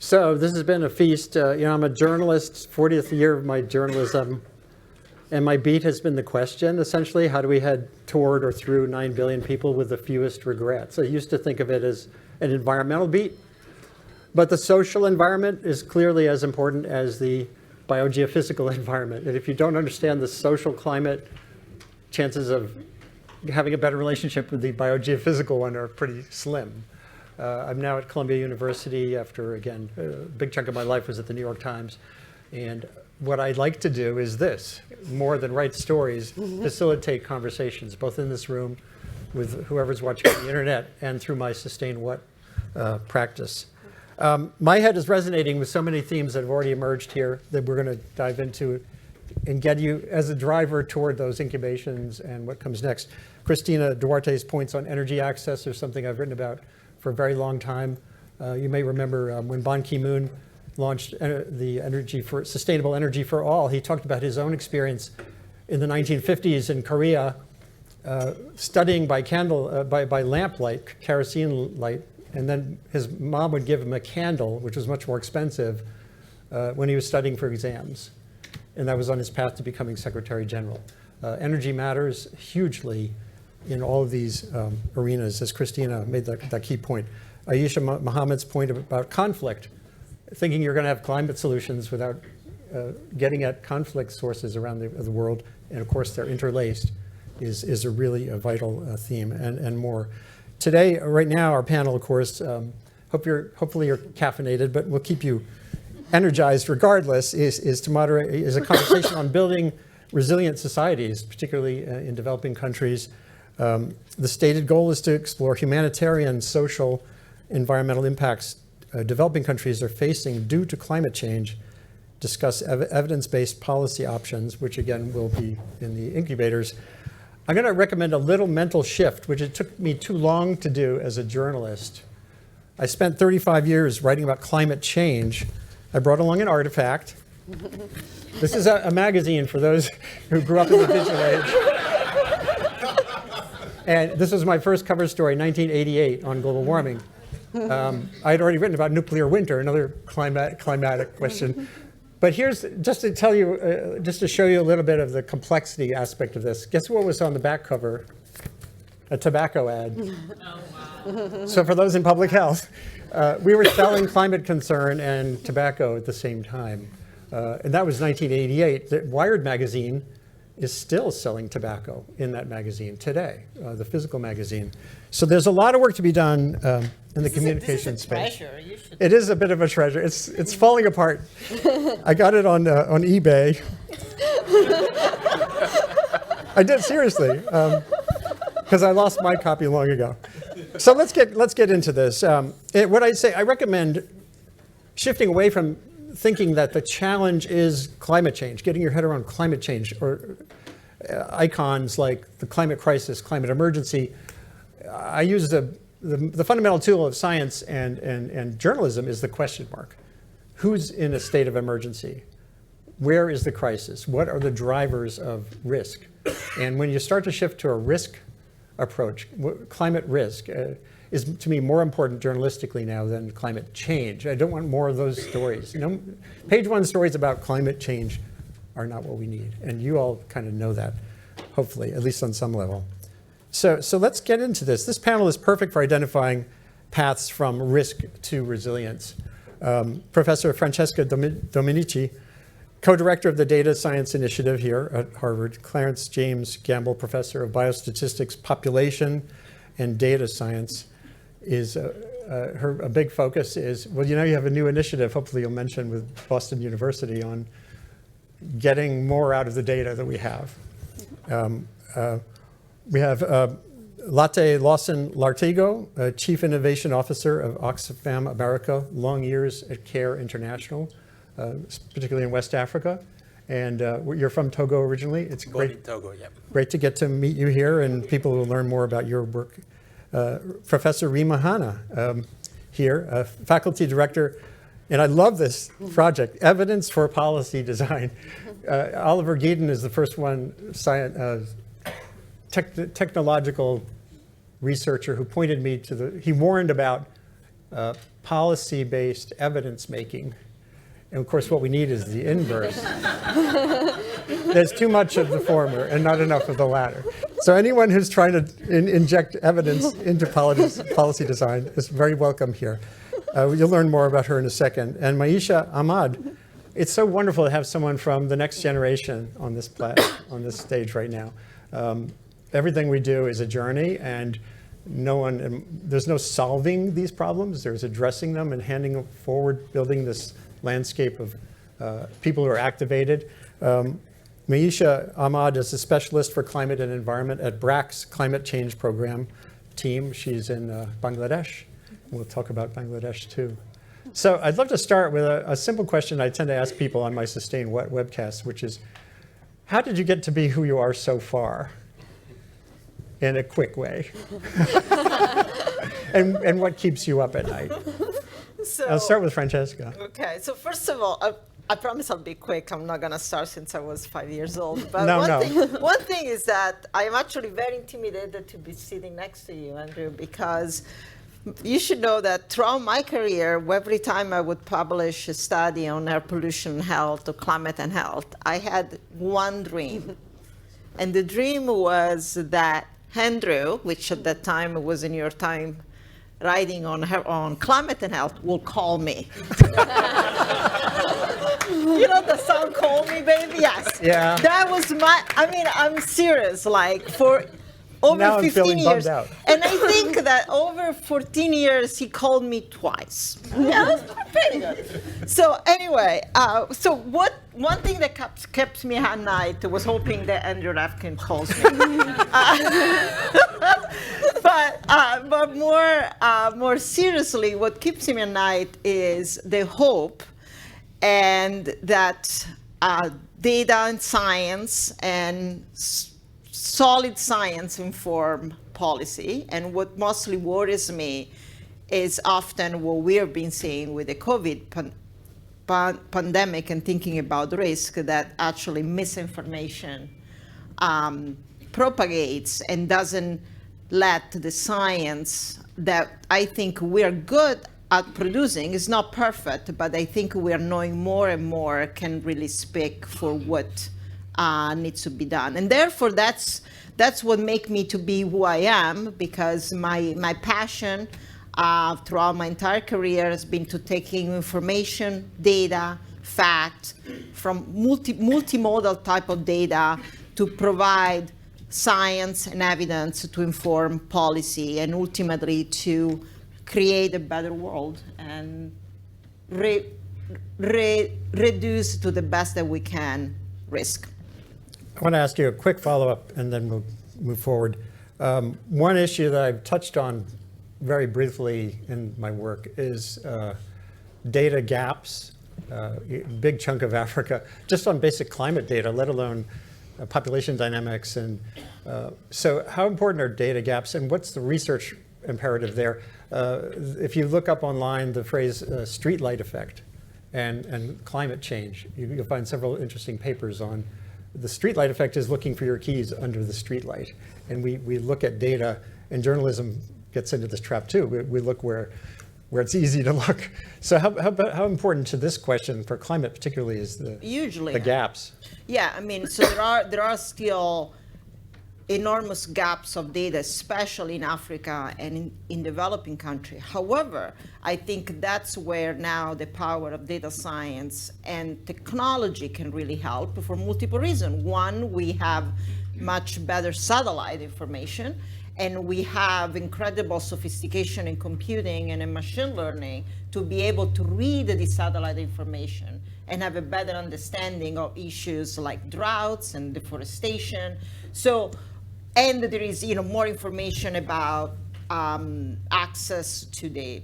So this has been a feast. I'm a journalist, 40th year of my journalism, and my beat has been the question, essentially, how do we head toward or through 9 billion people with the fewest regrets? I used to think of it as an environmental beat, but the social environment is clearly as important as the biogeophysical environment. And if you don't understand the social climate, chances of having a better relationship with the biogeophysical one are pretty slim. I'm now at Columbia University after, again, a big chunk of my life was at the New York Times. And what I'd like to do is this, more than write stories, facilitate conversations, both in this room with whoever's watching on the internet and through my Sustain What practice. My head is resonating with so many themes that have already emerged here that we're going to dive into and get you as a driver toward those incubations and what comes next. Christina Duarte's points on energy access are something I've written about for a very long time. You may remember when Ban Ki-moon launched the Sustainable Energy for All, he talked about his own experience in the 1950s in Korea, studying by lamplight, kerosene light, and then his mom would give him a candle, which was much more expensive, when he was studying for exams. And that was on his path to becoming Secretary General. Energy matters hugely in all of these arenas, as Christina made that key point. Ayesha Mohammed's point about conflict, thinking you're going to have climate solutions without getting at conflict sources around the world, and of course they're interlaced, is a really vital theme, and more. Today, right now, our panel, of course, hopefully you're caffeinated, but we'll keep you energized regardless, is a conversation on building resilient societies, particularly in developing countries. The stated goal is to explore humanitarian, social, environmental impacts developing countries are facing due to climate change, discuss evidence-based policy options, which again will be in the incubators. I'm going to recommend a little mental shift, which it took me too long to do as a journalist. I spent 35 years writing about climate change. I brought along an artifact. This is a magazine for those who grew up in the digital age. And this was my first cover story, 1988, on global warming. I had already written about nuclear winter, another climatic question. But here's, just to tell you, just to show you a little bit of the complexity aspect of this. Guess what was on the back cover? A tobacco ad. Oh, wow. So for those in public health, we were selling climate concern and tobacco at the same time. And that was 1988. The Wired magazine is still selling tobacco in that magazine today, the physical magazine. So there's a lot of work to be done in the communication space. Treasure. It is a bit of a treasure. It's falling apart. I got it on eBay. I did, seriously, because I lost my copy long ago. So let's get into this. What I say, I recommend shifting away from thinking that the challenge is climate change, getting your head around climate change, or icons like the climate crisis, climate emergency. I use the fundamental tool of science and journalism is the question mark. Who's in a state of emergency? Where is the crisis? What are the drivers of risk? And when you start to shift to a risk approach, climate risk is to me more important journalistically now than climate change. I don't want more of those stories. Page one stories about climate change are not what we need. And you all kind of know that, hopefully, at least on some level. So let's get into this. This panel is perfect for identifying paths from risk to resilience. Professor Francesca Dominici, co-director of the Data Science Initiative here at Harvard, Clarence James Gamble Professor of Biostatistics, Population and Data Science, is a big focus is, well, you have a new initiative, hopefully you'll mention, with Boston University on getting more out of the data that we have. We have Laté Lawson-Lartego, Chief Innovation Officer of Oxfam America, long years at CARE International, particularly in West Africa. And you're from Togo originally. It's great, Togo, yeah. Great to get to meet you here, and people will learn more about your work. Professor Rima Hanna here, faculty director, and I love this project, Evidence for Policy Design. Oliver Geeden is the first one, technological researcher who pointed me to he warned about policy-based evidence making. And of course, what we need is the inverse. There's too much of the former and not enough of the latter. So anyone who's trying to inject evidence into policy design is very welcome here. You'll learn more about her in a second. And Maisha Ahmad, it's so wonderful to have someone from the next generation on this stage right now. Everything we do is a journey, and there's no solving these problems. There's addressing them and handing them forward, building this landscape of people who are activated. Maisha Ahmad is a specialist for climate and environment at BRAC's climate change program team. She's in Bangladesh. We'll talk about Bangladesh too. So I'd love to start with a simple question I tend to ask people on my Sustain webcast, which is, how did you get to be who you are so far? In a quick way. and what keeps you up at night? So, I'll start with Francesca. Okay, so first of all, I promise I'll be quick. I'm not going to start since I was 5 years old. But one thing is that I'm actually very intimidated to be sitting next to you, Andrew, because you should know that throughout my career, every time I would publish a study on air pollution and health or climate and health, I had one dream. And the dream was that Andrew, which at that time was a New York Times writing on climate and health, will call me. You know the song "Call Me, Baby"? Yes. Yeah. That was I'm serious. Like for over now 15 years, out. And I think that over 14 years he called me twice. Yeah, that's pretty good. So anyway, so one thing that kept me at night was hoping that Andrew Revkin calls me. But more seriously, what keeps me at night is the hope, and that data and science and solid science inform policy. And what mostly worries me is often what we have been seeing with the COVID pandemic and thinking about risk, that actually misinformation propagates and doesn't let the science that I think we're good at producing, is not perfect, but I think we are knowing more and more can really speak for what needs to be done. And therefore that's what makes me to be who I am, because my passion throughout my entire career has been to taking information, data, fact, from multimodal type of data to provide science and evidence to inform policy, and ultimately to create a better world and reduce to the best that we can risk. I want to ask you a quick follow-up, and then we'll move forward. One issue that I've touched on very briefly in my work is data gaps. A big chunk of Africa, just on basic climate data, let alone population dynamics. And so how important are data gaps, and what's the research imperative there? If you look up online the phrase streetlight effect and climate change, you'll find several interesting papers on the streetlight effect is looking for your keys under the streetlight. And we look at data, and journalism gets into this trap too. We look where it's easy to look. So how important to this question for climate particularly is the gaps? Yeah, I mean, so there are still enormous gaps of data, especially in Africa and in developing countries. However, I think that's where now the power of data science and technology can really help for multiple reasons. One, we have much better satellite information, and we have incredible sophistication in computing and in machine learning to be able to read the satellite information and have a better understanding of issues like droughts and deforestation. And there is, more information about access to the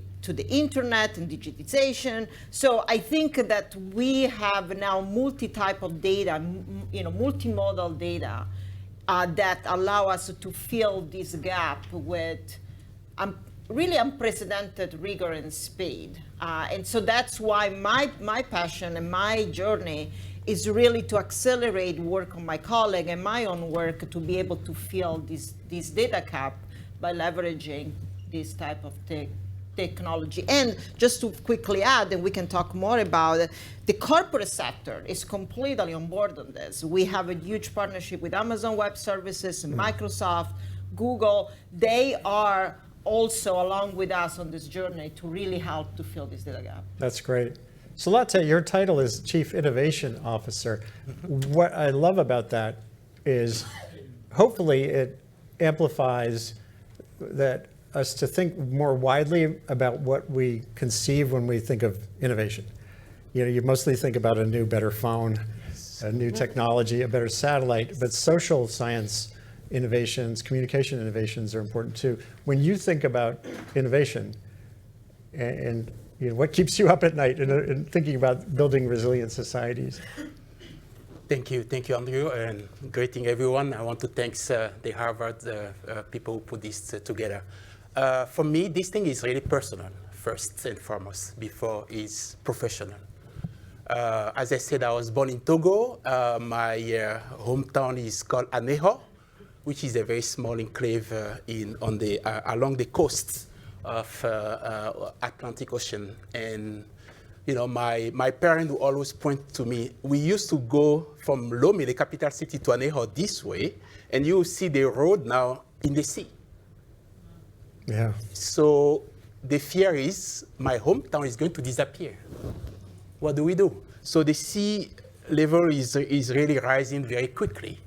internet and digitization. So I think that we have now multi-type of data, multimodal data that allow us to fill this gap with really unprecedented rigor and speed. And so that's why my passion and my journey is really to accelerate work on my colleague and my own work to be able to fill this data gap by leveraging this type of technology. And just to quickly add, and we can talk more about it, the corporate sector is completely on board on this. We have a huge partnership with Amazon Web Services, and Microsoft, Google. They are also along with us on this journey to really help to fill this data gap. That's great. So Laté, your title is Chief Innovation Officer. What I love about that is hopefully it amplifies that us to think more widely about what we conceive when we think of innovation. You know, you mostly think about a new, better phone, a new technology, a better satellite, but social science innovations, communication innovations are important too. When you think about innovation and you know, what keeps you up at night in thinking about building resilient societies? Thank you, Andrew, and greeting everyone. I want to thank the Harvard people who put this together. For me, this thing is really personal, first and foremost, before it's professional. As I said, I was born in Togo. My hometown is called Aneho, which is a very small enclave along the coast of Atlantic Ocean. And you know, my parents would always point to me. We used to go from Lomé, the capital city, to Anejo this way, and you see the road now in the sea. Yeah. So the fear is my hometown is going to disappear. What do we do? So the sea level is really rising very quickly.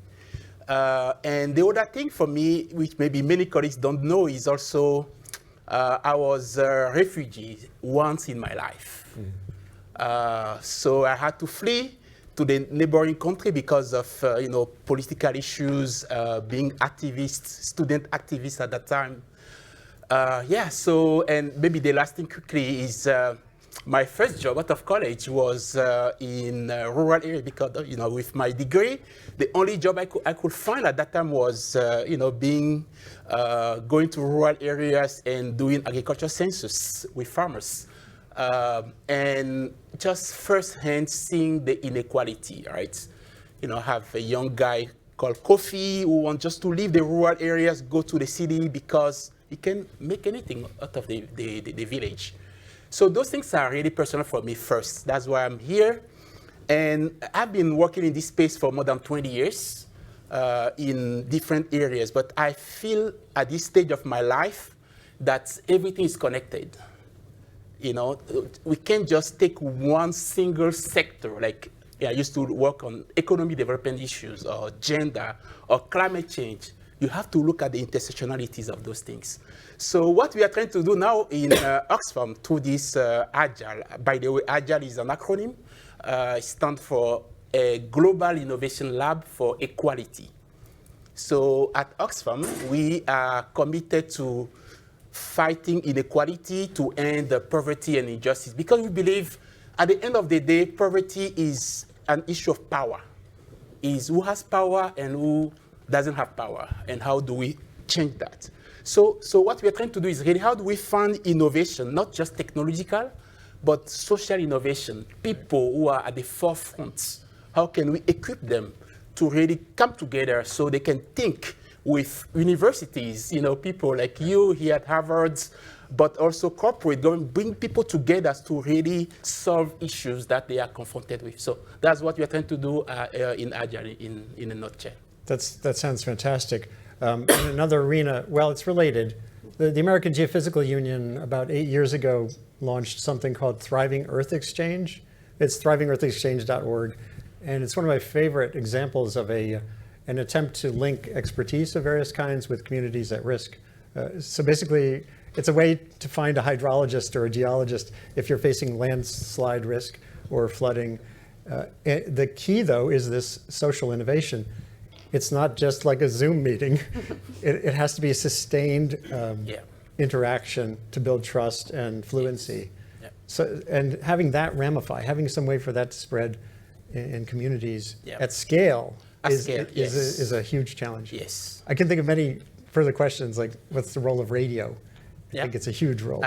And the other thing for me, which maybe many colleagues don't know, is also I was a refugee once in my life. So I had to flee to the neighboring country because of political issues, being activists, student activists at that time. So, and maybe the last thing quickly is my first job out of college was in a rural area because, with my degree, the only job I could find at that time was, going to rural areas and doing agriculture census with farmers. And just firsthand seeing the inequality, right? Have a young guy called Kofi who wants just to leave the rural areas, go to the city because he can make anything out of the village. So those things are really personal for me first. That's why I'm here. And I've been working in this space for more than 20 years in different areas. But I feel at this stage of my life that everything is connected. We can't just take one single sector. Like I used to work on economic development issues or gender or climate change. You have to look at the intersectionalities of those things. So what we are trying to do now in Oxfam through this aGILE, by the way, aGILE is an acronym. It stands for a Global Innovation Lab for Equality. So at Oxfam, we are committed to fighting inequality to end poverty and injustice because we believe at the end of the day, poverty is an issue of power. Is who has power and who doesn't have power, and how do we change that? So what we are trying to do is really how do we fund innovation, not just technological, but social innovation, people who are at the forefront. How can we equip them to really come together so they can think with universities, people like you here at Harvard, but also corporate, bring people together to really solve issues that they are confronted with. So that's what we are trying to do in aGILE in a nutshell. That sounds fantastic. In another arena, well, it's related. The American Geophysical Union about 8 years ago launched something called Thriving Earth Exchange. It's thrivingearthexchange.org. And it's one of my favorite examples of an attempt to link expertise of various kinds with communities at risk. So basically, it's a way to find a hydrologist or a geologist if you're facing landslide risk or flooding. The key, though, is this social innovation. It's not just like a Zoom meeting. It has to be a sustained interaction to build trust and fluency. Yeah. So, and having that having some way for that to spread in communities at scale is a huge challenge. Yes. I can think of many further questions, like what's the role of radio? I think it's a huge role.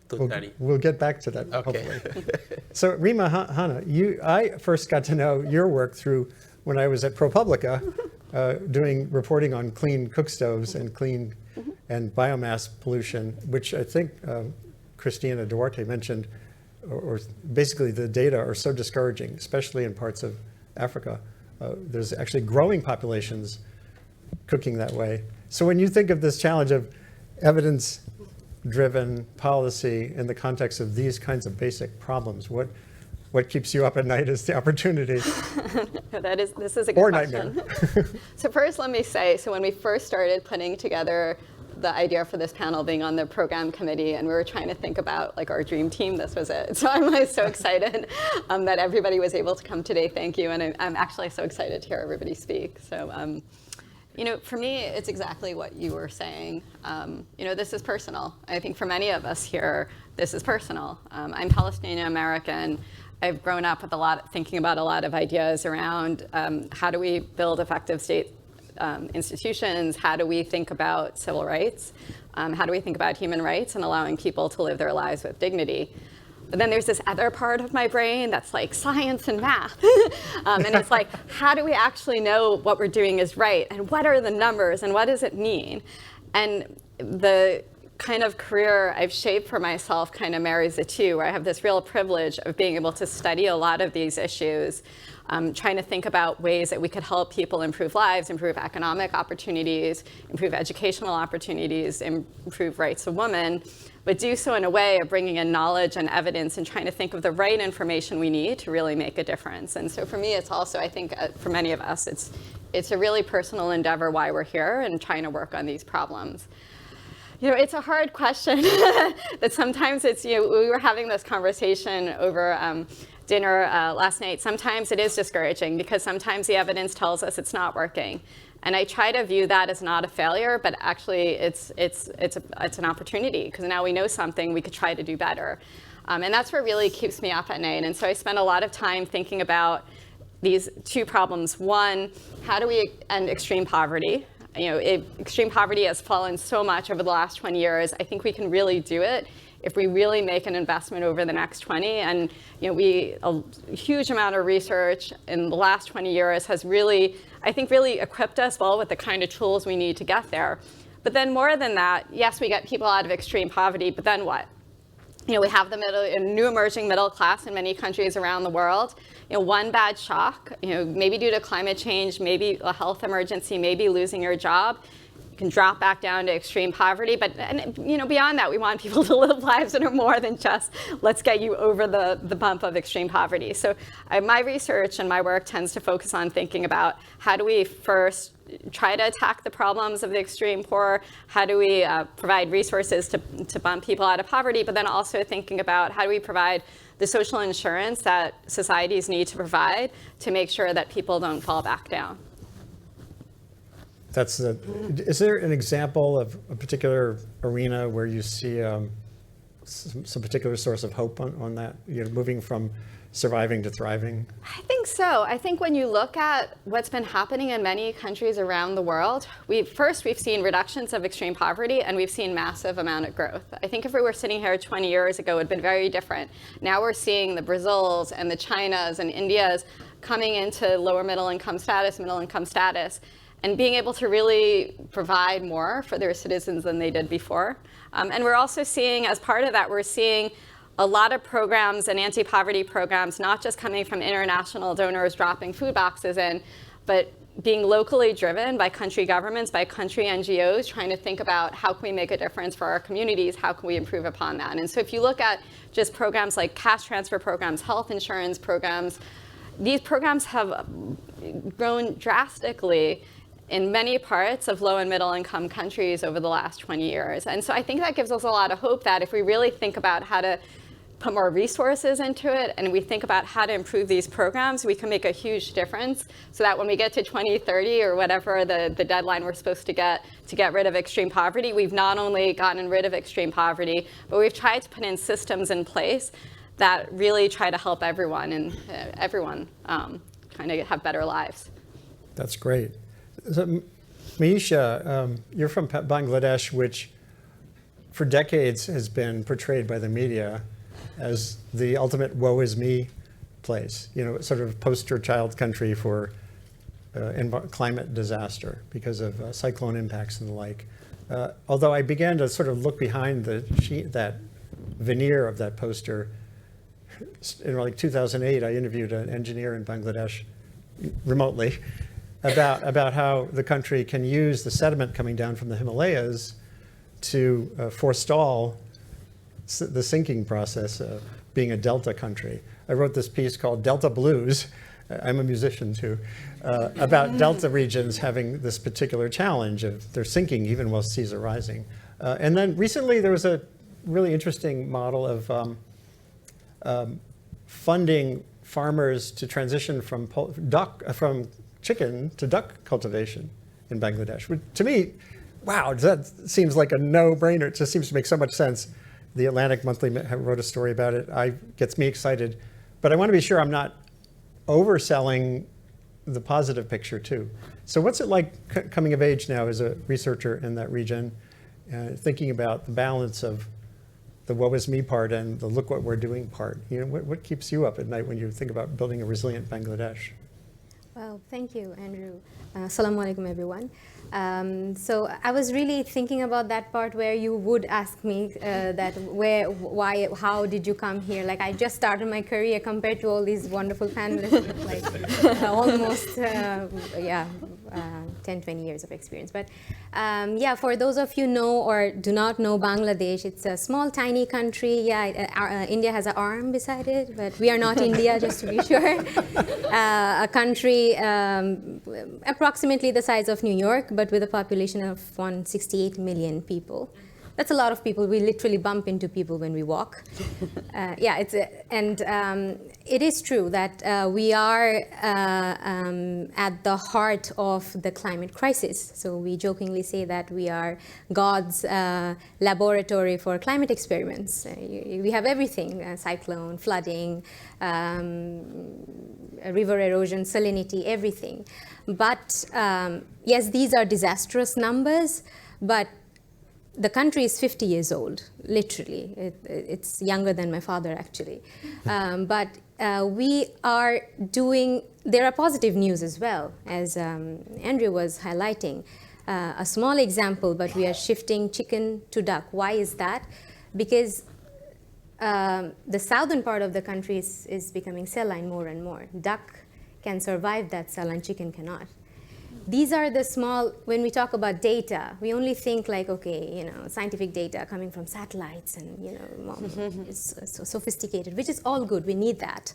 Totally. We'll get back to that, Okay. hopefully. So Rima Hanna, I first got to know your work through when I was at ProPublica doing reporting on clean cook stoves and clean and biomass pollution, which I think Christina Duarte mentioned, or basically the data are so discouraging, especially in parts of Africa. There's actually growing populations cooking that way. So when you think of this challenge of evidence-driven policy in the context of these kinds of basic problems, what keeps you up at night is the opportunity. This is a good or question. nightmare. So first, let me say, so when we first started putting together the idea for this panel, being on the program committee, and we were trying to think about like our dream team, this was it. So I'm like, so excited that everybody was able to come today. Thank you, and I'm actually so excited to hear everybody speak. So, you know, for me, it's exactly what you were saying. You know, this is personal. I think for many of us here, this is personal. I'm Palestinian American. I've grown up with thinking about a lot of ideas around how do we build effective state institutions, how do we think about civil rights, how do we think about human rights and allowing people to live their lives with dignity. But then there's this other part of my brain that's like science and math. And it's like, how do we actually know what we're doing is right? And what are the numbers and what does it mean? And the kind of career I've shaped for myself kind of marries the two, where I have this real privilege of being able to study a lot of these issues, trying to think about ways that we could help people improve lives, improve economic opportunities, improve educational opportunities, improve rights of women, but do so in a way of bringing in knowledge and evidence and trying to think of the right information we need to really make a difference. And so for me, it's also, I think for many of us, it's a really personal endeavor why we're here and trying to work on these problems. You know, it's a hard question that sometimes it's, you know, we were having this conversation over dinner last night. Sometimes it is discouraging because sometimes the evidence tells us it's not working. And I try to view that as not a failure, but actually it's an opportunity because now we know something, we could try to do better. And that's what really keeps me up at night. And so I spend a lot of time thinking about these two problems. One, how do we end extreme poverty? You know, extreme poverty has fallen so much over the last 20 years. I think we can really do it if we really make an investment over the next 20. And you know, a huge amount of research in the last 20 years has really, I think, really equipped us well with the kind of tools we need to get there. But then more than that, yes, we get people out of extreme poverty, but then what? You know, we have a new emerging middle class in many countries around the world. You know, one bad shock, you know, maybe due to climate change, maybe a health emergency, maybe losing your job, you can drop back down to extreme poverty. But and, you know, beyond that, we want people to live lives that are more than just let's get you over the bump of extreme poverty. So my research and my work tends to focus on thinking about how do we first try to attack the problems of the extreme poor, how do we provide resources to bump people out of poverty, but then also thinking about how do we provide the social insurance that societies need to provide to make sure that people don't fall back down. Is there an example of a particular arena where you see some particular source of hope on that, you know, moving from surviving to thriving? I think so. I think when you look at what's been happening in many countries around the world, we've seen reductions of extreme poverty and we've seen massive amount of growth. I think if we were sitting here 20 years ago, it would have been very different. Now we're seeing the Brazils and the Chinas and Indias coming into lower middle income status, and being able to really provide more for their citizens than they did before. And we're also seeing, as part of that, we're seeing a lot of programs and anti-poverty programs, not just coming from international donors dropping food boxes in, but being locally driven by country governments, by country NGOs, trying to think about how can we make a difference for our communities, how can we improve upon that. And so if you look at just programs like cash transfer programs, health insurance programs, these programs have grown drastically in many parts of low and middle income countries over the last 20 years. And so I think that gives us a lot of hope that if we really think about how to put more resources into it and we think about how to improve these programs, we can make a huge difference so that when we get to 2030 or whatever the deadline we're supposed to get rid of extreme poverty, we've not only gotten rid of extreme poverty, but we've tried to put in systems in place that really try to help everyone and everyone kind of have better lives. That's great. So, Maisha, you're from Bangladesh, which for decades has been portrayed by the media as the ultimate woe is me place, you know, sort of poster child country for climate disaster because of cyclone impacts and the like. Although I began to sort of look behind that veneer of that poster. In like 2008, I interviewed an engineer in Bangladesh remotely about how the country can use the sediment coming down from the Himalayas to forestall the sinking process, being a delta country. I wrote this piece called Delta Blues. I'm a musician too, about delta regions having this particular challenge of they're sinking even while seas are rising. And then recently there was a really interesting model of funding farmers to transition from chicken to duck cultivation in Bangladesh. Which, to me, wow, that seems like a no-brainer. It just seems to make so much sense. The Atlantic Monthly wrote a story about it. Gets me excited. But I want to be sure I'm not overselling the positive picture too. So what's it like coming of age now as a researcher in that region, thinking about the balance of the woe is me part and the look what we're doing part? You know, what keeps you up at night when you think about building a resilient Bangladesh? Well, thank you, Andrew. Assalamu alaikum, everyone. So I was really thinking about that part where you would ask me that why, how did you come here? Like, I just started my career compared to all these wonderful panelists with like almost 10, 20 years of experience. But yeah, for those of you know or do not know Bangladesh, it's a small, tiny country. Yeah, India has an arm beside it, but we are not India, just to be sure. A country approximately the size of New York, but with a population of 168 million people. That's a lot of people. We literally bump into people when we walk. It is true that we are at the heart of the climate crisis. So we jokingly say that we are God's laboratory for climate experiments. We have everything, cyclone, flooding, river erosion, salinity, everything. But yes, these are disastrous numbers, but the country is 50 years old, literally. It's younger than my father, actually. But we are doing, there are positive news as well, as Andrew was highlighting. A small example, but we are shifting chicken to duck. Why is that? Because the southern part of the country is becoming saline more and more. Duck can survive that, saline chicken cannot. These are the small, when we talk about data, we only think like, okay, you know, scientific data coming from satellites and, you know, it's so sophisticated, which is all good, we need that.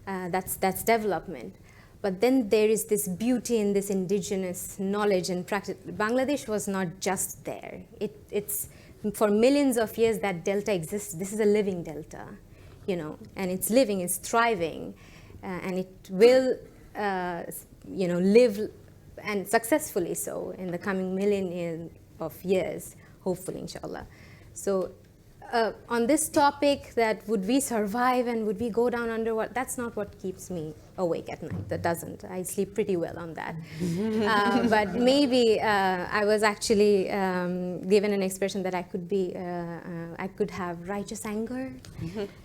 That's development. But then there is this beauty in this indigenous knowledge and practice. Bangladesh was not just there. It's for millions of years that delta exists. This is a living delta, you know, and it's living, it's thriving, and it will, you know, live and successfully so in the coming million of years, hopefully, inshallah. So on this topic, that would we survive and would we go down underwater, that's not what keeps me awake at night. That doesn't. I sleep pretty well on that. But maybe I was actually given an expression that I could have righteous anger.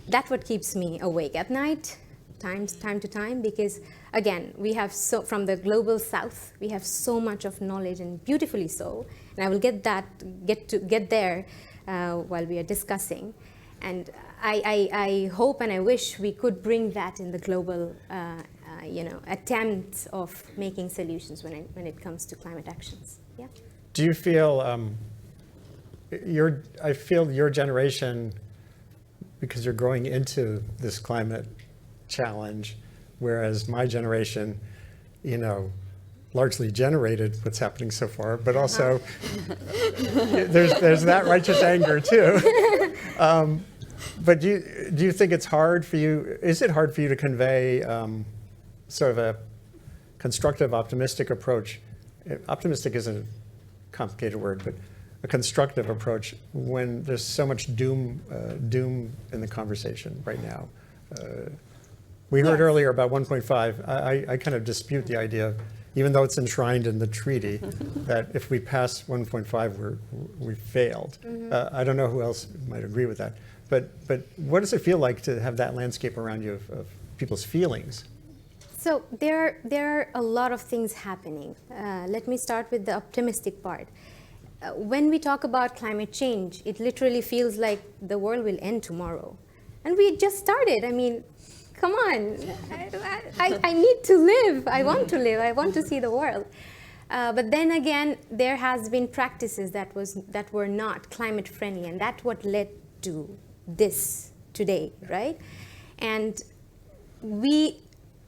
That's what keeps me awake at night. Time to time, because again, we have from the global south, we have so much of knowledge, and beautifully so. And I will get there while we are discussing. And I hope and I wish we could bring that in the global, you know, attempts of making solutions when it comes to climate actions. Yeah. Do you feel I feel your generation, because you're growing into this climate challenge, whereas my generation, you know, largely generated what's happening so far, but also there's that righteous anger too. But do you think it's hard for you? Is it hard for you to convey sort of a constructive, optimistic approach? Optimistic isn't a complicated word, but a constructive approach when there's so much doom in the conversation right now. We heard earlier about 1.5. I kind of dispute the idea, even though it's enshrined in the treaty, that if we pass 1.5, we failed. I don't know who else might agree with that. But what does it feel like to have that landscape around you of people's feelings? So there are a lot of things happening. Let me start with the optimistic part. when we talk about climate change, it literally feels like the world will end tomorrow. And we just started. I mean, come on. I need to live. I want to live. I want to see the world. But then again, there has been practices that were not climate friendly, and that's what led to this today, right? And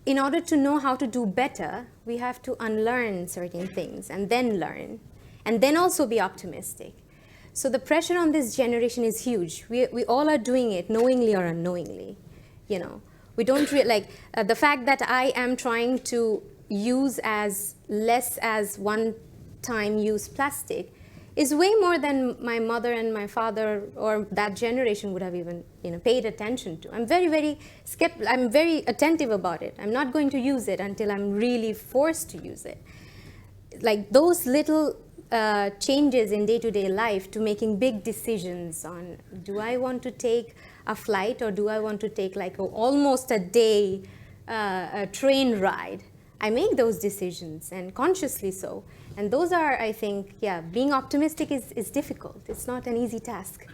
in order to know how to do better, we have to unlearn certain things and then learn, and then also be optimistic. So the pressure on this generation is huge. We all are doing it, knowingly or unknowingly. You know, we don't the fact that I am trying to use as less as one-time use plastic is way more than my mother and my father or that generation would have even paid attention to. I'm very I'm very attentive about it. I'm not going to use it until I'm really forced to use it. Like those little changes in day-to-day life to making big decisions on, do I want to take a flight or do I want to take like almost a day a train ride? I make those decisions, and consciously so. And those are, I think, being optimistic is difficult. It's not an easy task.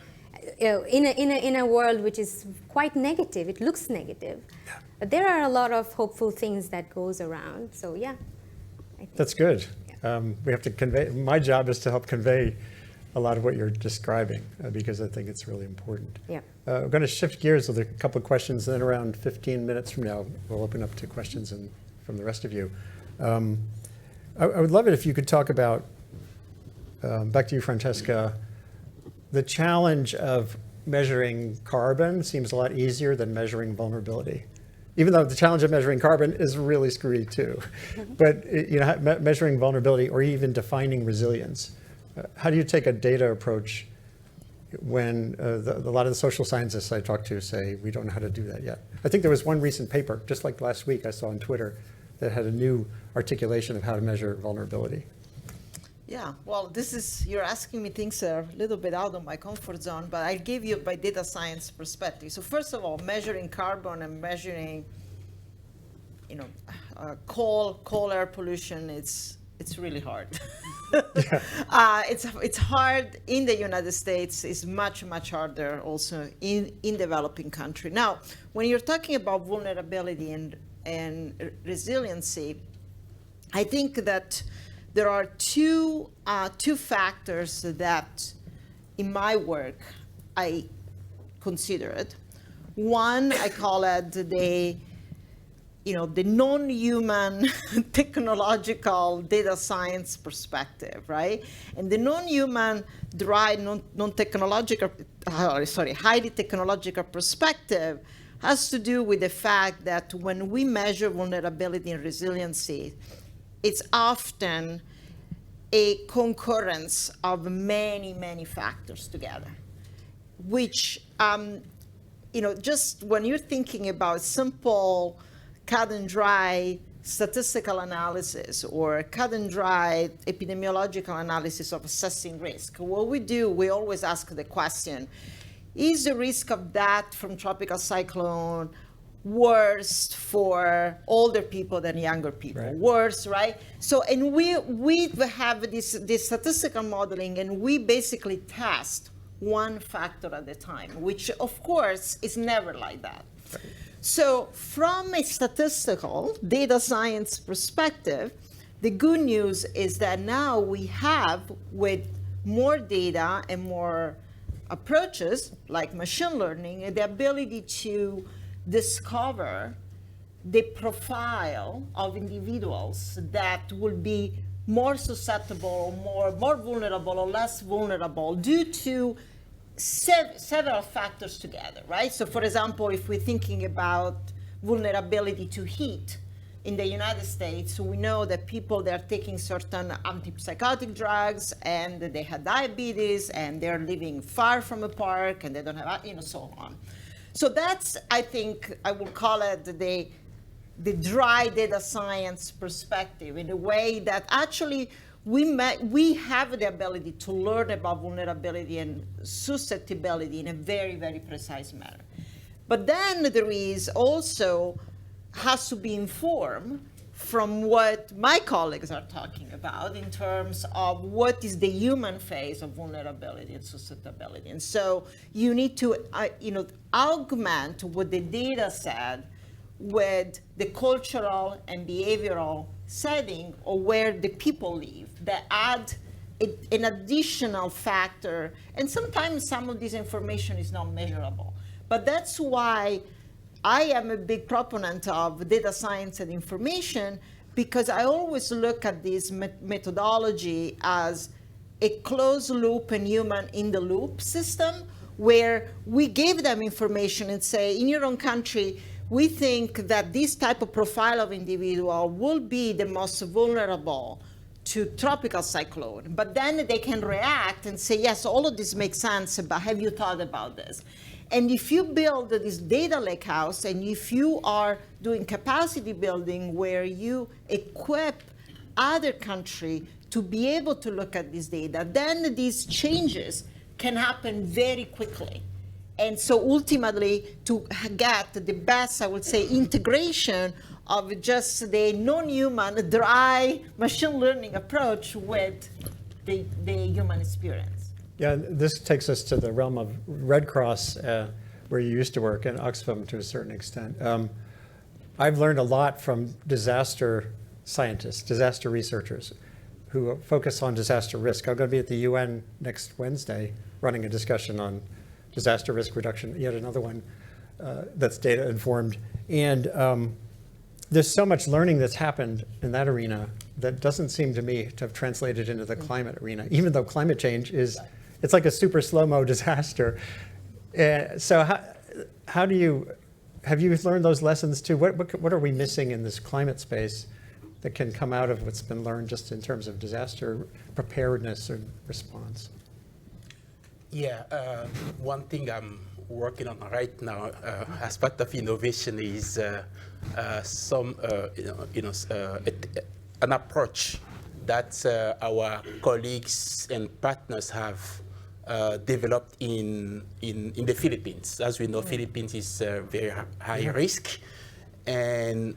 In a world which is quite negative, it looks negative. Yeah. But there are a lot of hopeful things that goes around. So I think that's good. Yeah. We have to convey. My job is to help convey a lot of what you're describing because I think it's really important. Yeah. We're going to shift gears with a couple of questions, and then around 15 minutes from now, we'll open up to questions from the rest of you. I would love it if you could talk about, back to you, Francesca, the challenge of measuring carbon seems a lot easier than measuring vulnerability. Even though the challenge of measuring carbon is really screwy too. But measuring vulnerability or even defining resilience, how do you take a data approach when a lot of the social scientists I talk to say, we don't know how to do that yet? I think there was one recent paper, just like last week I saw on Twitter, that had a new articulation of how to measure vulnerability. Yeah, well, you're asking me things that are a little bit out of my comfort zone, but I'll give you my data science perspective. So first of all, measuring carbon and measuring, coal air pollution, it's really hard. It's hard in the United States. It's much harder also in developing country. Now, when you're talking about vulnerability and resiliency, I think that there are two factors that, in my work, I considered. One, I call it the non-human technological data science perspective, right? And the non-human highly technological perspective has to do with the fact that when we measure vulnerability and resiliency, it's often a concurrence of many factors together, which, just when you're thinking about simple cut and dry statistical analysis or cut and dry epidemiological analysis of assessing risk, what we do, we always ask the question, is the risk of that from tropical cyclone worse for older people than younger people? Right. Worse, right? So, and we have this statistical modeling, and we basically test one factor at a time, which of course is never like that. Right. So from a statistical data science perspective, the good news is that now we have, with more data and more approaches like machine learning, the ability to discover the profile of individuals that will be more susceptible, more vulnerable or less vulnerable due to several factors together, right? So for example, if we're thinking about vulnerability to heat in the United States, we know that people that are taking certain antipsychotic drugs and they have diabetes and they're living far from a park and they don't have, so on. So that's, I think, I will call it the dry data science perspective, in a way that actually we have the ability to learn about vulnerability and susceptibility in a very precise manner. But then there is also has to be informed from what my colleagues are talking about in terms of what is the human phase of vulnerability and susceptibility. And so you need to augment what the data said with the cultural and behavioral setting or where the people live that add an additional factor. And sometimes some of this information is not measurable. But that's why I am a big proponent of data science and information, because I always look at this methodology as a closed loop and human in the loop system, where we give them information and say, in your own country, we think that this type of profile of individual will be the most vulnerable to tropical cyclone. But then they can react and say, yes, all of this makes sense, but have you thought about this? And if you build this data lakehouse, and if you are doing capacity building where you equip other countries to be able to look at this data, then these changes can happen very quickly. And so ultimately, to get the best, I would say, integration of just the non-human, dry machine learning approach with the human experience. Yeah, this takes us to the realm of Red Cross, where you used to work, and Oxfam to a certain extent. I've learned a lot from disaster scientists, disaster researchers, who focus on disaster risk. I'm going to be at the UN next Wednesday running a discussion on disaster risk reduction, yet another one that's data informed. And there's so much learning that's happened in that arena that doesn't seem to me to have translated into the climate arena, even though climate change is, it's like a super slow-mo disaster. So how do you, have you learned those lessons too? What are we missing in this climate space that can come out of what's been learned just in terms of disaster preparedness or response? Yeah, one thing I'm working on right now as part of innovation is an approach that our colleagues and partners have developed in the Philippines. As we know, Philippines is very high risk, and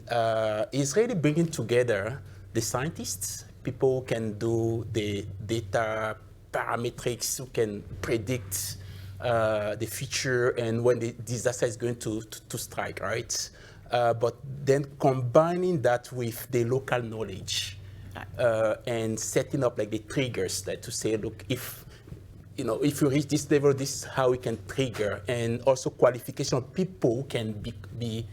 it's really bringing together the scientists, people who can do the data parametrics, who can predict the future and when the disaster is going to strike, right? But then combining that with the local knowledge and setting up like the triggers that to say, look, if you reach this level, this is how we can trigger, and also qualification of people who can be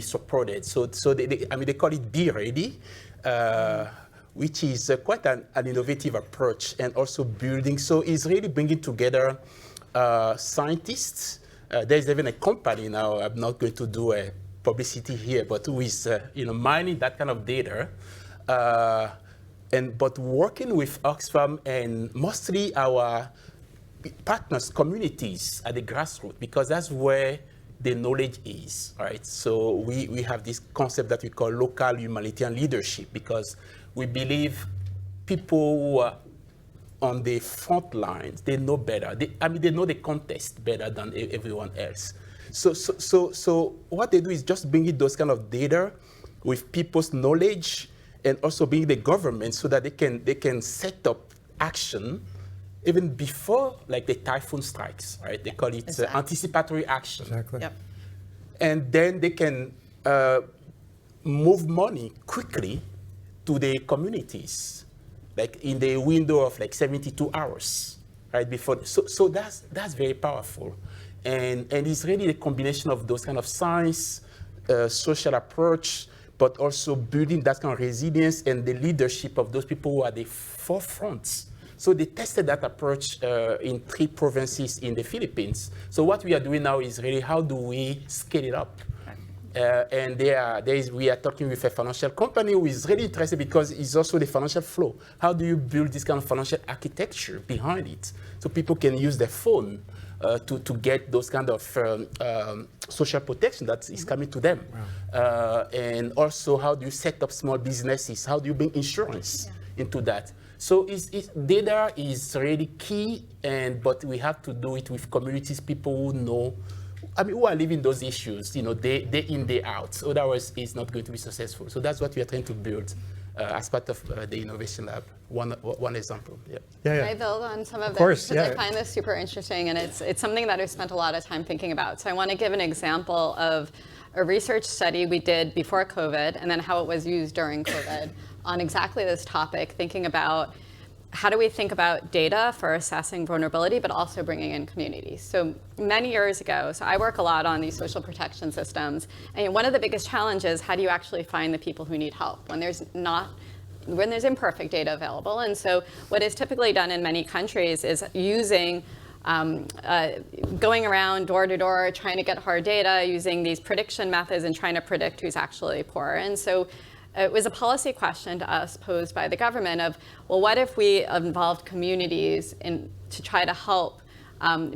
supported. So they call it Be Ready, which is quite an innovative approach, and also building. So it's really bringing together scientists. There's even a company now, I'm not going to do a publicity here, but who is mining that kind of data, but working with Oxfam and mostly our partners, communities at the grassroots, because that's where the knowledge is, right? So we have this concept that we call local humanitarian leadership, because we believe people who are on the front lines, they know better. They know the context better than everyone else. So what they do is just bringing those kind of data with people's knowledge, and also bring the government so that they can set up action even before like the typhoon strikes, right? They call it anticipatory action. Exactly. Yep. And then they can move money quickly to the communities, like in the window of like 72 hours, right before. So that's very powerful, and it's really the combination of those kind of science, social approach, but also building that kind of resilience and the leadership of those people who are the forefronts. So they tested that approach in 3 provinces in the Philippines. So what we are doing now is really how do we scale it up? And we are talking with a financial company who is really interested because it's also the financial flow. How do you build this kind of financial architecture behind it so people can use their phone to get those kind of social protection that is coming to them? Wow. And also, how do you set up small businesses? How do you bring insurance into that? So data is really key, but we have to do it with communities, people who know who are living those issues, day in, day out. Otherwise, it's not going to be successful. So that's what we are trying to build as part of the Innovation Lab. One example. Yeah. Can I build on some of this? Course, Because yeah. I find this super interesting, and it's something that I've spent a lot of time thinking about. So I want to give an example of a research study we did before COVID, and then how it was used during COVID on exactly this topic, thinking about how do we think about data for assessing vulnerability, but also bringing in communities. So many years ago, so I work a lot on these social protection systems, and one of the biggest challenges, how do you actually find the people who need help when there's imperfect data available? And so what is typically done in many countries is using going around door to door, trying to get hard data, using these prediction methods and trying to predict who's actually poor. And so it was a policy question to us posed by the government of, well, what if we involved communities to try to help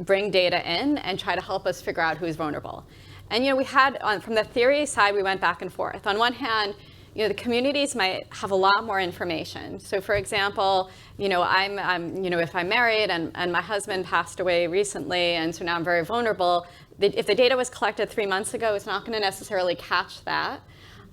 bring data in and try to help us figure out who's vulnerable? And we had, from the theory side, we went back and forth. On one hand, the communities might have a lot more information. So for example, if I'm married and my husband passed away recently, and so now I'm very vulnerable, if the data was collected 3 months ago, it's not going to necessarily catch that.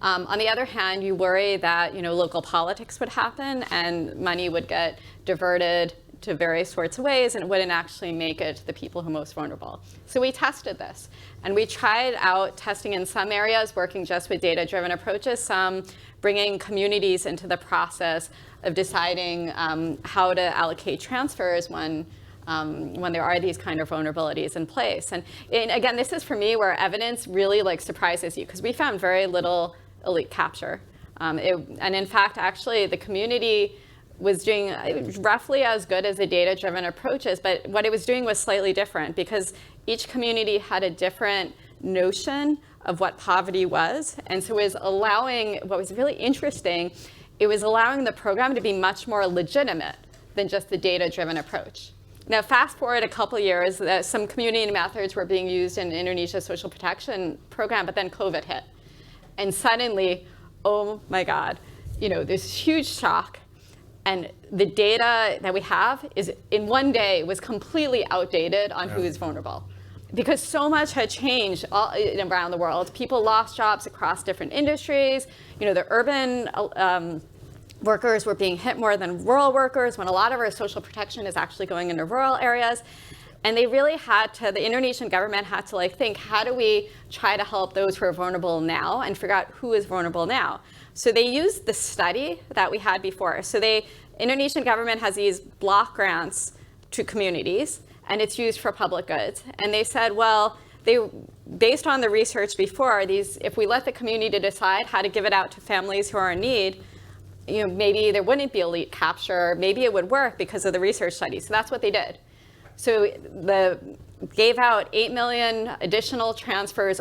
On the other hand, you worry that local politics would happen and money would get diverted to various sorts of ways, and it wouldn't actually make it to the people who are most vulnerable. So we tested this, and we tried out testing in some areas, working just with data-driven approaches, some bringing communities into the process of deciding how to allocate transfers when there are these kind of vulnerabilities in place. And again, this is for me where evidence really surprises you, because we found very little elite capture. And in fact, actually, the community was doing roughly as good as the data-driven approaches, but what it was doing was slightly different, because each community had a different notion of what poverty was. And so it was allowing, what was really interesting, it was allowing the program to be much more legitimate than just the data-driven approach. Now, fast forward a couple years, some community methods were being used in Indonesia's social protection program, but then COVID hit. And suddenly, oh my God, this huge shock. And the data that we have is, in one day, was completely outdated on who is vulnerable. Because so much had changed around the world. People lost jobs across different industries. The urban workers were being hit more than rural workers, when a lot of our social protection is actually going into rural areas. And they really the Indonesian government had to think, how do we try to help those who are vulnerable now and figure out who is vulnerable now? So they used the study that we had before. So Indonesian government has these block grants to communities, and it's used for public goods. And they said, well, based on the research before, if we let the community decide how to give it out to families who are in need, maybe there wouldn't be elite capture, maybe it would work because of the research study. So that's what they did. So gave out 8 million additional transfers,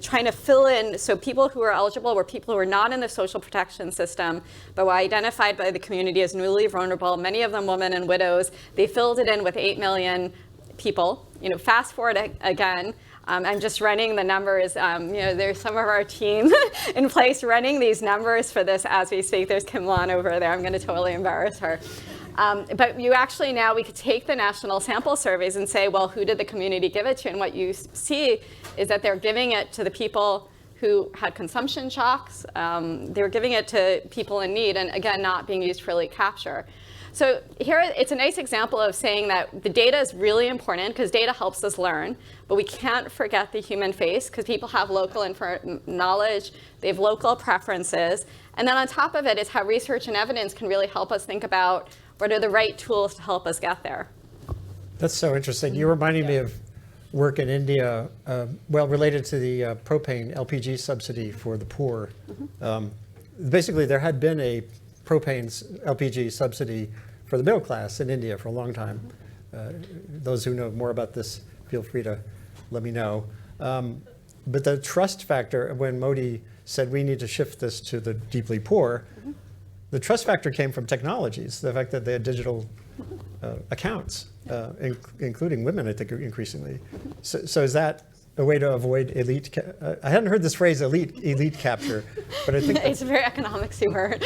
trying to fill in, so people who were eligible were people who were not in the social protection system, but were identified by the community as newly vulnerable, many of them women and widows. They filled it in with 8 million people. Fast forward again, I'm just running the numbers. There's some of our team in place running these numbers for this as we speak. There's Kim Lan over there. I'm going to totally embarrass her. But you actually now, we could take the national sample surveys and say, well, who did the community give it to? And what you see is that they're giving it to the people who had consumption shocks. They were giving it to people in need, and again, not being used for elite capture. So here, it's a nice example of saying that the data is really important, because data helps us learn, but we can't forget the human face, because people have local knowledge, they have local preferences. And then on top of it is how research and evidence can really help us think about what are the right tools to help us get there. That's so interesting. You're reminding me of work in India, related to the propane LPG subsidy for the poor. Basically, there had been a propane LPG subsidy for the middle class in India for a long time. Those who know more about this, feel free to let me know. But the trust factor, when Modi said we need to shift this to the deeply poor, the trust factor came from technologies, the fact that they had digital accounts, including women, I think, increasingly. So is that a way to avoid elite? I hadn't heard this phrase, elite capture, but I think it's a very economicsy word.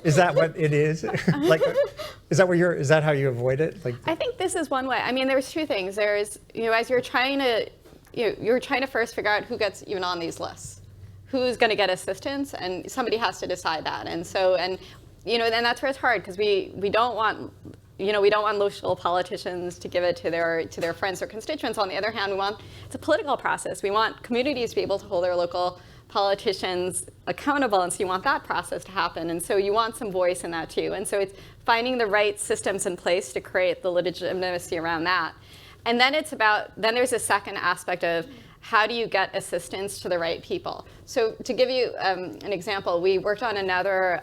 Is that what it is? Is that how you avoid it? I think this is one way. I mean, there's two things. There's, as you're trying to you're trying to first figure out who gets even on these lists, who's going to get assistance, and somebody has to decide that. And so, and that's where it's hard, because we don't want, we don't want local politicians to give it to their friends or constituents. On the other hand, it's a political process. We want communities to be able to hold their local politicians accountable, and so you want that process to happen. And so you want some voice in that too. And so it's finding the right systems in place to create the legitimacy around that. And then then there's a second aspect of how do you get assistance to the right people. So to give you an example, we worked on another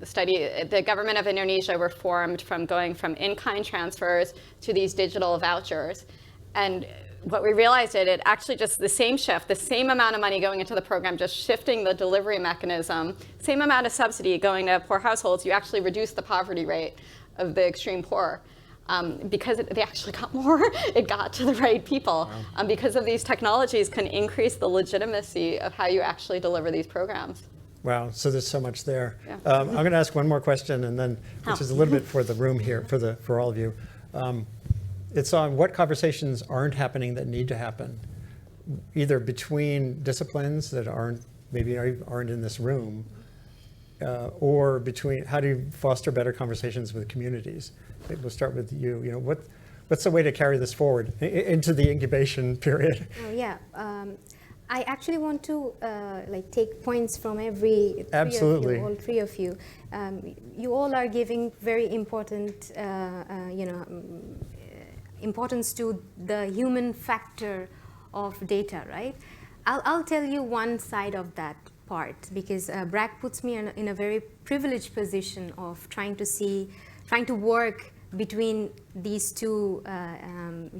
study. The government of Indonesia reformed from going from in-kind transfers to these digital vouchers. And what we realized it actually just the same shift, the same amount of money going into the program, just shifting the delivery mechanism, same amount of subsidy going to poor households, you actually reduce the poverty rate of the extreme poor. Because they actually got more, it got to the right people. Wow. Because of these technologies can increase the legitimacy of how you actually deliver these programs. Wow, so there's so much there. Yeah. I'm going to ask one more question, and then, which is a little bit for the room here, for all of you. It's on what conversations aren't happening that need to happen, either between disciplines that maybe aren't in this room, or between how do you foster better conversations with communities? We'll start with you. What's the way to carry this forward into the incubation period? Oh yeah, I actually want to take points from every Absolutely. all three of you. You all are giving very important, importance to the human factor of data, right? I'll tell you one side of that part, because Bragg puts me in a very privileged position of trying to work between these two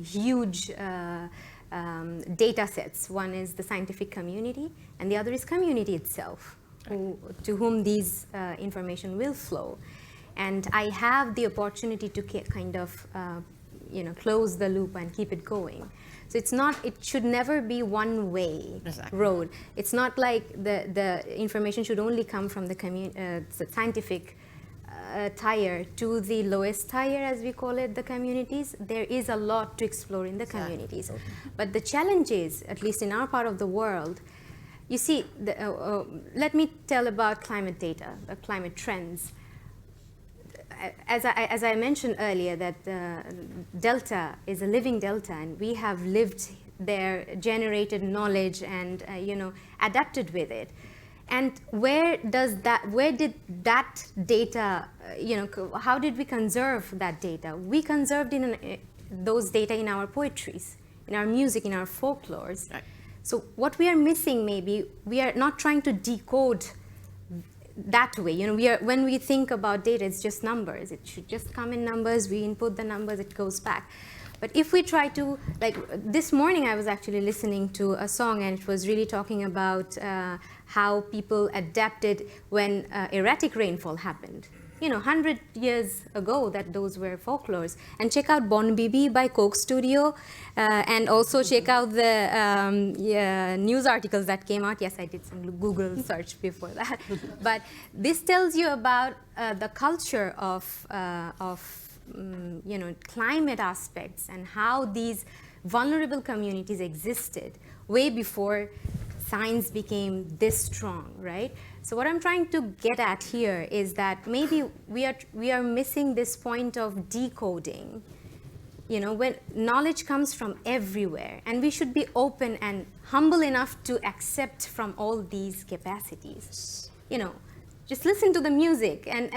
huge data sets. One is the scientific community, and the other is community itself, to whom these information will flow. And I have the opportunity to kind of close the loop and keep it going. So it should never be one-way road. It's not like the information should only come from the scientific tier to the lowest tier, as we call it, the communities. There is a lot to explore in the communities. Okay. But the challenge is, at least in our part of the world, you see, let me tell about climate data, climate trends. As I mentioned earlier, that delta is a living delta, and we have lived there, generated knowledge, and adapted with it. And where did that data, how did we conserve that data? We conserved those data in our poetries, in our music, in our folklores. Right. So what we are missing, maybe, we are not trying to decode that way. When we think about data, it's just numbers. It should just come in numbers. We input the numbers, it goes back. But if we try to, this morning I was actually listening to a song, and it was really talking about how people adapted when erratic rainfall happened. 100 years ago, those were folklores. And check out Bon Bibi by Coke Studio, and also check out the news articles that came out. Yes, I did some Google search before that. But this tells you about the culture of climate aspects, and how these vulnerable communities existed way before science became this strong, right? So what I'm trying to get at here is that maybe we are missing this point of decoding. When knowledge comes from everywhere, and we should be open and humble enough to accept from all these capacities. Just listen to the music and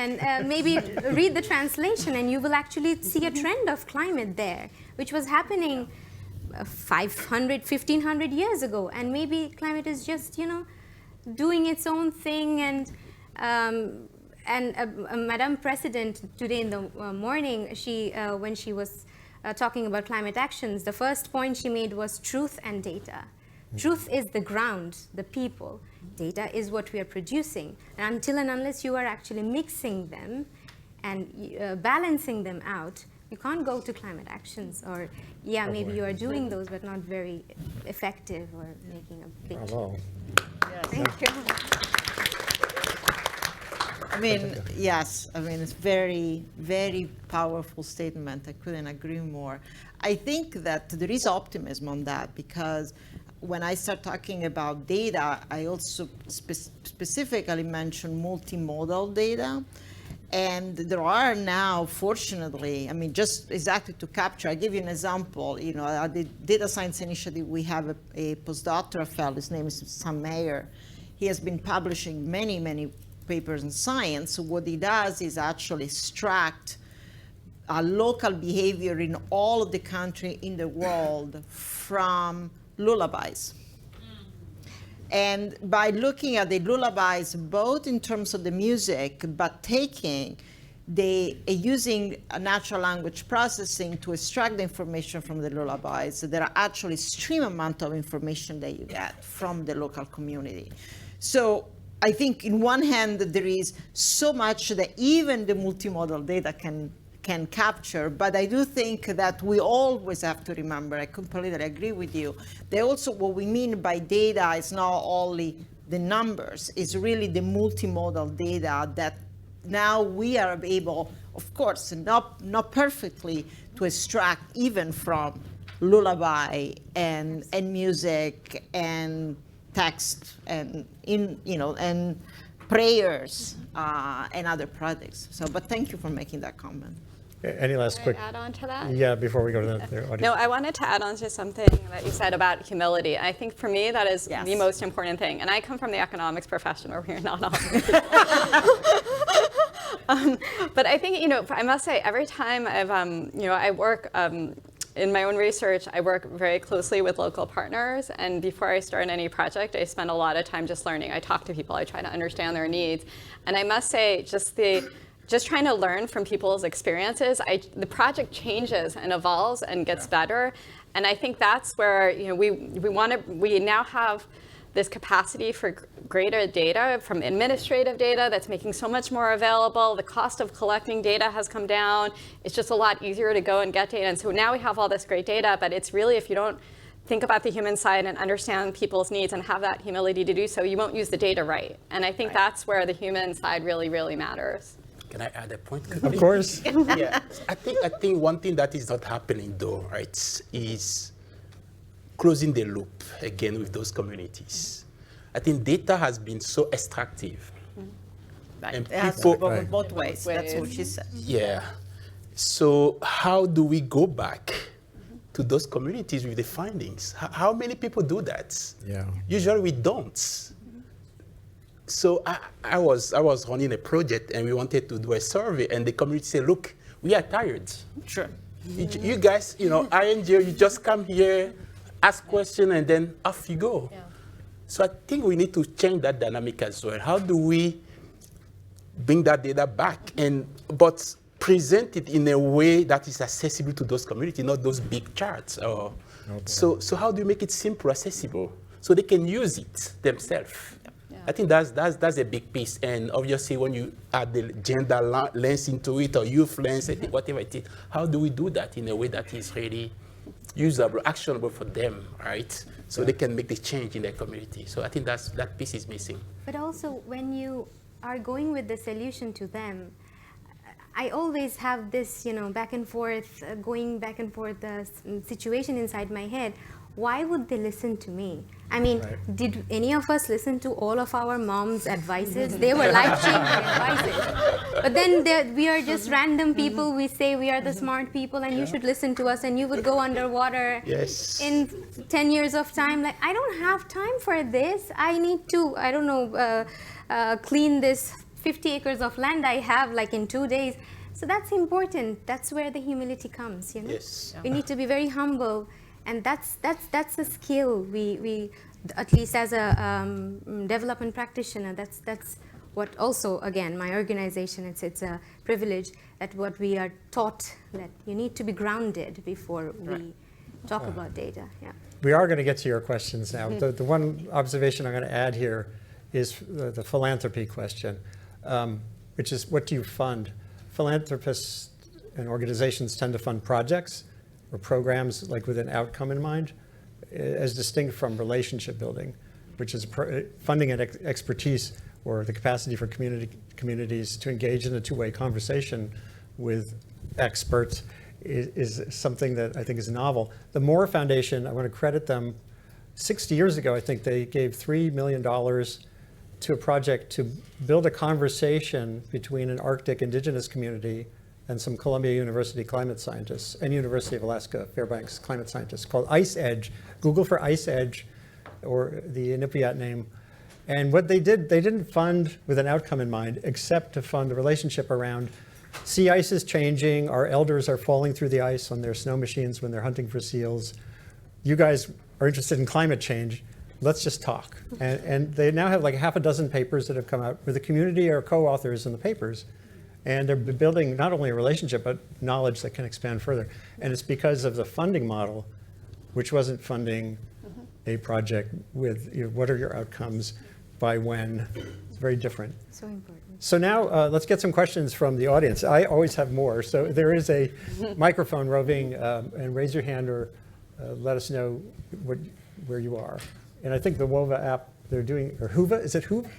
maybe read the translation, and you will actually see a trend of climate there, which was happening 500, 1,500 years ago. And maybe climate is just, doing its own thing. And Madam President, today in the morning, when she was talking about climate actions, the first point she made was truth and data. Truth is the ground, the people. Data is what we are producing. And until and unless you are actually mixing them and balancing them out, you can't go to climate actions. Or, maybe you are doing those, but not very effective or making a big change. Bravo. Yes. Thank you. I mean, yes, I mean, it's very, very powerful statement. I couldn't agree more. I think that there is optimism on that, because when I start talking about data, I also specifically mention multimodal data. And there are now, fortunately, I mean, just exactly to capture, I'll give you an example. You know, at the Data Science Initiative, we have a postdoctoral fellow, his name is Sam Mayer. He has been publishing many, many papers in science. So what he does is actually extract local behavior in all of the country in the world from lullabies. And by looking at the lullabies, both in terms of the music, but using a natural language processing to extract the information from the lullabies, so there are actually extreme amount of information that you get from the local community. So I think in one hand, there is so much that even the multimodal data can capture, but I do think that we always have to remember, I completely agree with you, that also what we mean by data is not only the numbers, it's really the multimodal data that now we are able, of course, not perfectly, to extract even from lullaby and music and text and and prayers and other projects. So, but thank you for making that comment. Any last quick? Add on to that? Yeah, before we go to the audience. No, I wanted to add on to something that you said about humility. I think for me that is the most important thing. And I come from the economics profession where we're not all. But I think, I must say, every time I work in my own research, I work very closely with local partners. And before I start any project, I spend a lot of time just learning. I talk to people, I try to understand their needs. And I must say, just trying to learn from people's experiences, the project changes and evolves and gets better. And I think that's where we now have this capacity for greater data from administrative data that's making so much more available. The cost of collecting data has come down. It's just a lot easier to go and get data. And so now we have all this great data, but it's really, if you don't think about the human side and understand people's needs and have that humility to do so, you won't use the data right. And I think that's where the human side really, really matters. Can I add a point? Of course. Yeah, I think one thing that is not happening though, right, is closing the loop again with those communities. I think data has been so extractive. Right. And It has people- to go both ways. That's what she said. Yeah. So how do we go back to those communities with the findings? How many people do that? Yeah. Usually we don't. So I was running a project and we wanted to do a survey, and the community said, look, we are tired. Sure. You guys, INGO, you just come here, ask questions, and then off you go. Yeah. So I think we need to change that dynamic as well. How do we bring that data back, but present it in a way that is accessible to those communities, not those big charts? So how do you make it simple, accessible, so they can use it themselves? I think that's a big piece. And obviously, when you add the gender lens into it, or youth lens, whatever it is, how do we do that in a way that is really usable, actionable for them, right? So they can make the change in their community. So I think that piece is missing. But also, when you are going with the solution to them, I always have this, back and forth, going back and forth, situation inside my head. Why would they listen to me? I mean, did any of us listen to all of our mom's advices? They were life-changing advices. But then we are just random people. We say we are the smart people and you should listen to us, and you would go underwater in 10 years of time. Like, I don't have time for this. I need to, clean this 50 acres of land I have like in 2 days. So that's important. That's where the humility comes, Yes. We need to be very humble. And that's a skill we at least as a development practitioner, that's what also, again, my organization, it's a privilege that what we are taught, that you need to be grounded before we talk about data. Yeah. We are going to get to your questions now. The one observation I'm going to add here is the philanthropy question, which is, what do you fund? Philanthropists and organizations tend to fund projects or programs like with an outcome in mind, as distinct from relationship building, which is funding and expertise or the capacity for communities to engage in a two-way conversation with experts is something that I think is novel. The Moore Foundation, I want to credit them. 60 years ago, I think they gave $3 million to a project to build a conversation between an Arctic indigenous community and some Columbia University climate scientists and University of Alaska Fairbanks climate scientists called Ice Edge. Google for Ice Edge, or the Inupiat name. And what they did, they didn't fund with an outcome in mind, except to fund the relationship around sea ice is changing, our elders are falling through the ice on their snow machines when they're hunting for seals. You guys are interested in climate change, let's just talk. And they now have like half a dozen papers that have come out where the community are co-authors in the papers. And they're building not only a relationship, but knowledge that can expand further. And it's because of the funding model, which wasn't funding a project with, what are your outcomes, by when. It's very different. So important. So now let's get some questions from the audience. I always have more. So there is a microphone roving, and raise your hand or let us know where you are. And I think the WOVA app, they're doing, or Huva, is it Huva?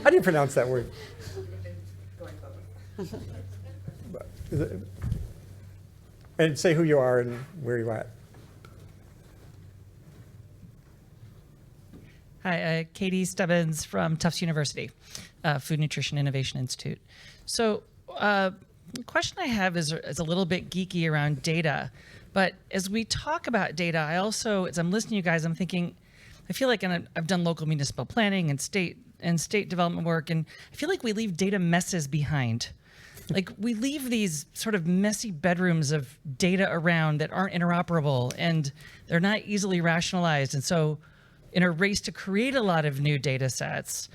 How do you pronounce that word? And say who you are and where you're at. Hi, Katie Stebbins from Tufts University, Food Nutrition Innovation Institute. So the question I have is a little bit geeky around data, but as we talk about data, I also, as I'm listening to you guys, I'm thinking, I feel like, and I've done local municipal planning and state development work, and I feel like we leave data messes behind. Like we leave these sort of messy bedrooms of data around that aren't interoperable and they're not easily rationalized. And so in a race to create a lot of new data sets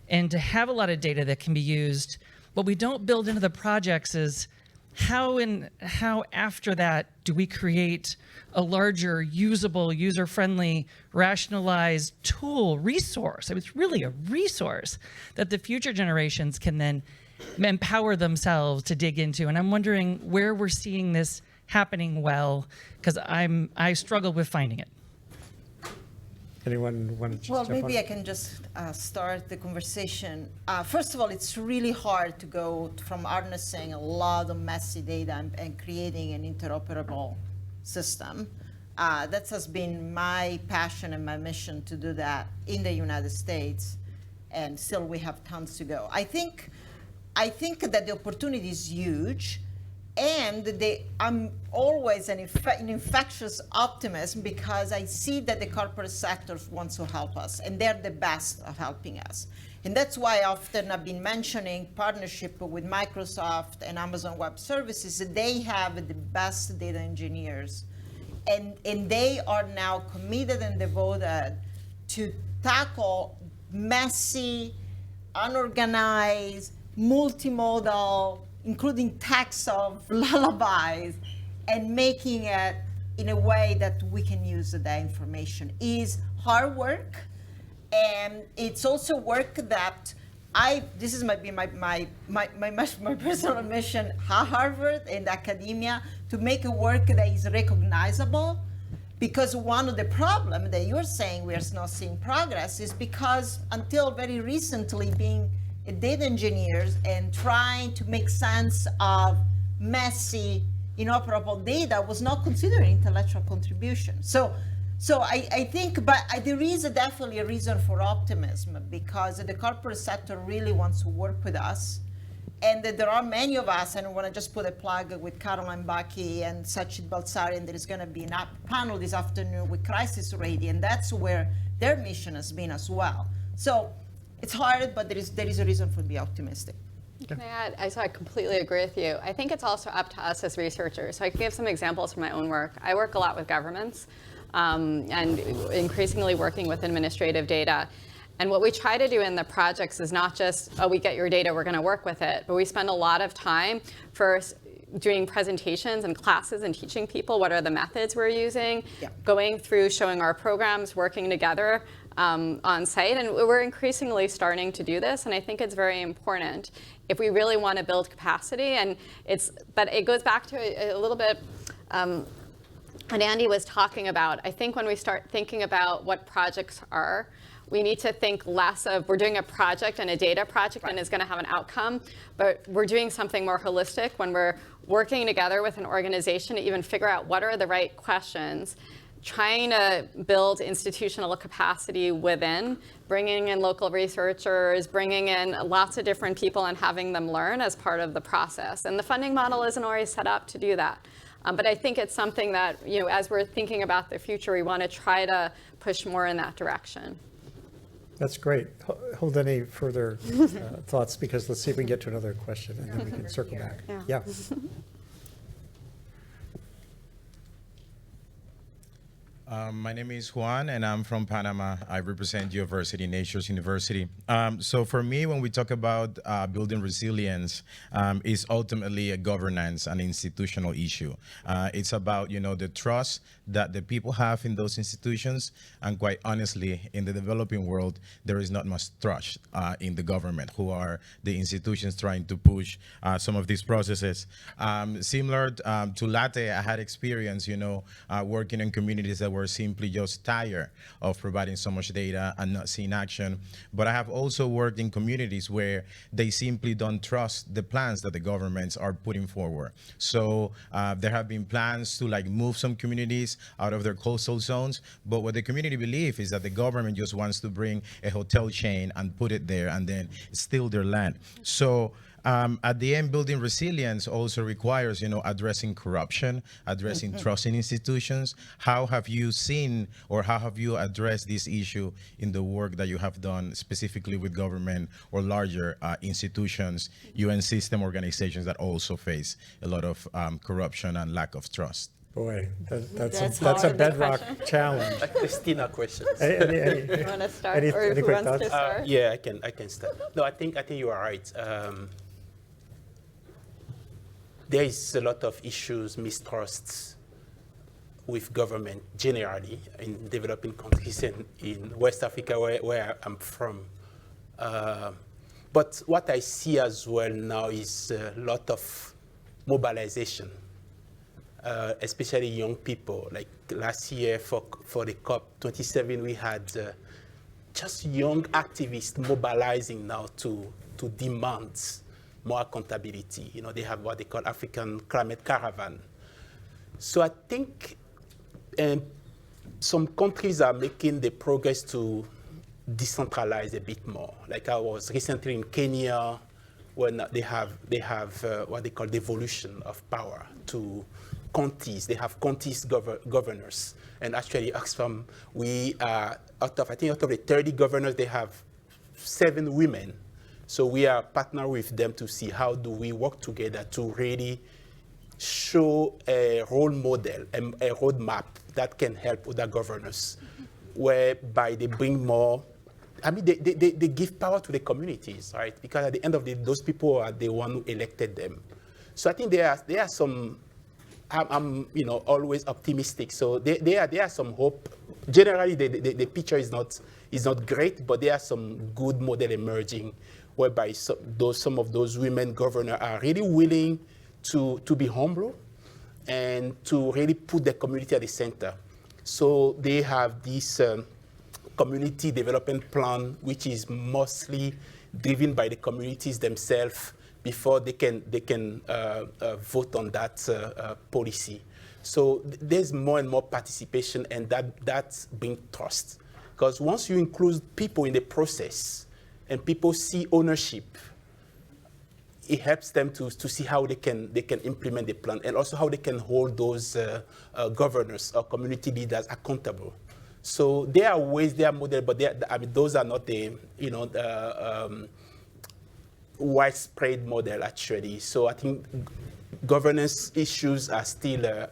and to have a lot of data that can be used, what we don't build into the projects is how after that do we create a larger, usable, user-friendly, rationalized tool, resource. I mean, it's really a resource that the future generations can then empower themselves to dig into. And I'm wondering where we're seeing this happening well, because I struggle with finding it. Anyone want to Well, jump maybe on? I can just start the conversation. First of all, it's really hard to go from harnessing a lot of messy data and creating an interoperable system. That has been my passion and my mission to do that in the United States, and still we have tons to go. I think that the opportunity is huge, and I'm always an infectious optimist because I see that the corporate sector wants to help us, and they're the best of helping us. And that's why often I've been mentioning partnership with Microsoft and Amazon Web Services. They have the best data engineers, and they are now committed and devoted to tackle messy, unorganized, multimodal, including text of lullabies, and making it in a way that we can use that information. Is hard work, and it's also work that this is might be my personal mission at Harvard and academia, to make a work that is recognizable. Because one of the problems that you're saying we are not seeing progress is because until very recently, being data engineers and trying to make sense of messy, inoperable data was not considered intellectual contribution. So I think, but there is definitely a reason for optimism, because the corporate sector really wants to work with us. And there are many of us, and I want to just put a plug with Caroline Baki and Sachit Balsari, and there is going to be a panel this afternoon with Crisis Ready, and that's where their mission has been as well. So it's hard, but there is a reason for be optimistic. Can I add? So I completely agree with you. I think it's also up to us as researchers. So I can give some examples from my own work. I work a lot with governments, and increasingly working with administrative data. And what we try to do in the projects is not just, oh, we get your data, we're going to work with it, but we spend a lot of time first doing presentations and classes and teaching people what are the methods we're using, going through showing our programs, working together on site. And we're increasingly starting to do this, and I think it's very important if we really want to build capacity. But it goes back to a little bit what Andy was talking about. I think when we start thinking about what projects are, we need to think less of, we're doing a project and a data project and it's going to have an outcome, but we're doing something more holistic when we're working together with an organization to even figure out what are the right questions, trying to build institutional capacity within, bringing in local researchers, bringing in lots of different people and having them learn as part of the process. And the funding model isn't always set up to do that. But I think it's something that, as we're thinking about the future, we want to try to push more in that direction. That's great. Hold any further thoughts, because let's see if we can get to another question and then we can circle back. Yeah. My name is Juan, and I'm from Panama. I represent University, Nature's University. So for me, when we talk about building resilience, it's ultimately a governance and institutional issue. It's about, the trust that the people have in those institutions. And quite honestly, in the developing world, there is not much trust in the government, who are the institutions trying to push some of these processes. Similar to Laté, I had experience, working in communities that were simply just tired of providing so much data and not seeing action. But I have also worked in communities where they simply don't trust the plans that the governments are putting forward. So there have been plans to move some communities out of their coastal zones. But what the community believes is that the government just wants to bring a hotel chain and put it there and then steal their land. So at the end, building resilience also requires, addressing corruption, addressing trust in institutions. How have you seen, or how have you addressed this issue in the work that you have done specifically with government or larger institutions, UN system organizations that also face a lot of corruption and lack of trust? Boy, that's a bedrock challenge. Like Christina questions. You want to start, or any who quick wants to thoughts? start? Yeah, I can start. No, I think you are right. There is a lot of issues, mistrusts with government generally in developing countries and in West Africa, where I'm from. But what I see as well now is a lot of mobilization, especially young people. Like last year for the COP27, we had just young activists mobilizing now to demand more accountability. They have what they call African Climate Caravan. So I think some countries are making the progress to decentralize a bit more. Like I was recently in Kenya, when they have what they call devolution of power to counties. They have counties governors. And actually, Oxfam, we are out of the 30 governors, they have 7 women. So we are partnering with them to see how do we work together to really show a role model, a roadmap that can help other governors, whereby they bring more. They give power to the communities, right? Because at the end of the day, those people are the one who elected them. So I think there are some. I'm always optimistic. So there are some hope. Generally, the picture is not great, but there are some good model emerging, whereby some of those women governors are really willing to be humble and to really put the community at the center. So they have this community development plan, which is mostly driven by the communities themselves before they can vote on that policy. So there's more and more participation, and that brings trust. Because once you include people in the process, and people see ownership, it helps them to see how they can implement the plan, and also how they can hold those governors or community leaders accountable. So there are ways, there are models, but those are not the widespread model actually. So I think governance issues are still